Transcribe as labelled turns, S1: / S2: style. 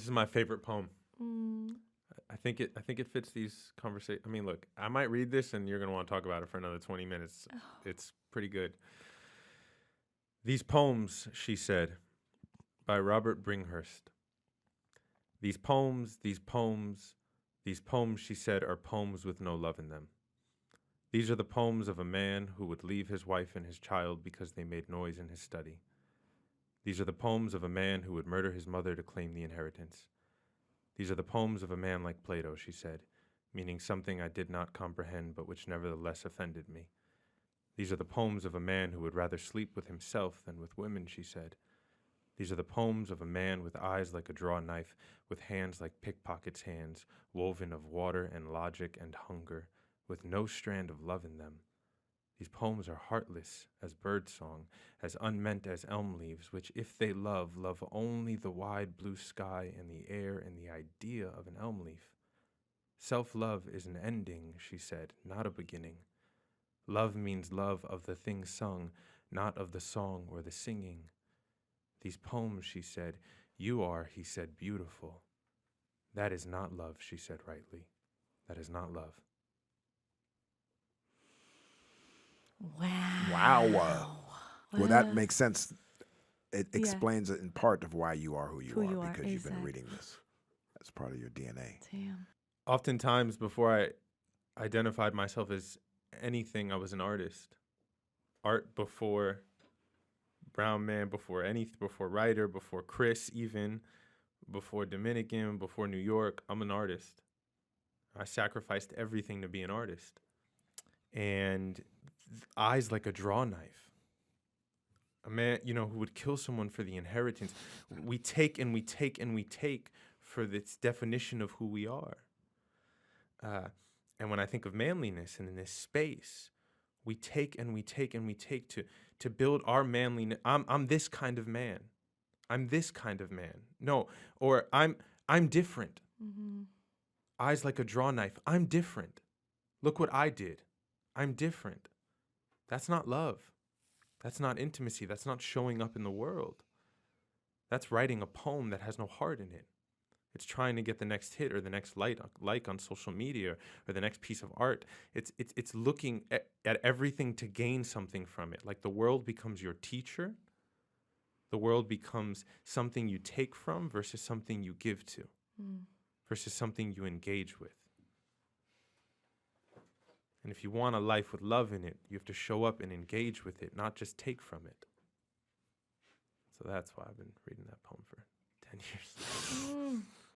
S1: This is my favorite poem.
S2: Mm.
S1: I think it fits these conversations. I mean, look, I might read this and you're going to want to talk about it for another 20 minutes. It's pretty good. These poems, she said, by Robert Bringhurst. These poems, she said, are poems with no love in them. These are the poems of a man who would leave his wife and his child because they made noise in his study. These are the poems of a man who would murder his mother to claim the inheritance. These are the poems of a man like Plato, she said, meaning something I did not comprehend but which nevertheless offended me. These are the poems of a man who would rather sleep with himself than with women, she said. These are the poems of a man with eyes like a draw knife, with hands like pickpockets' hands, woven of water and logic and hunger, with no strand of love in them. These poems are heartless as birdsong, as unmeant as elm leaves, which if they love, love only the wide blue sky and the air and the idea of an elm leaf. Self-love is an ending, she said, not a beginning. Love means love of the thing sung, not of the song or the singing. These poems, she said, you are, he said, beautiful. That is not love, she said rightly. That is not love.
S2: Wow.
S3: Wow. Well, that makes sense. It explains it in part of why you are who you are, because you've been reading this as part of your DNA.
S2: Damn.
S1: Oftentimes, before I identified myself as anything, I was an artist. Art before Brown Man, before writer, before Chris, even before Dominican, before New York. I'm an artist. I sacrificed everything to be an artist. And eyes like a draw knife. A man, who would kill someone for the inheritance. We take and we take and we take for this definition of who we are. And when I think of manliness and in this space, we take and we take and we take to build our manliness. I'm this kind of man. I'm this kind of man. No, or I'm different.
S2: Mm-hmm.
S1: Eyes like a draw knife. I'm different. Look what I did. I'm different. That's not love. That's not intimacy. That's not showing up in the world. That's writing a poem that has no heart in it. It's trying to get the next hit or the next like on social media or the next piece of art. It's looking at everything to gain something from it. Like the world becomes your teacher. The world becomes something you take from versus something you give to, versus something you engage with. And if you want a life with love in it, you have to show up and engage with it, not just take from it. So that's why I've been reading that poem for 10 years.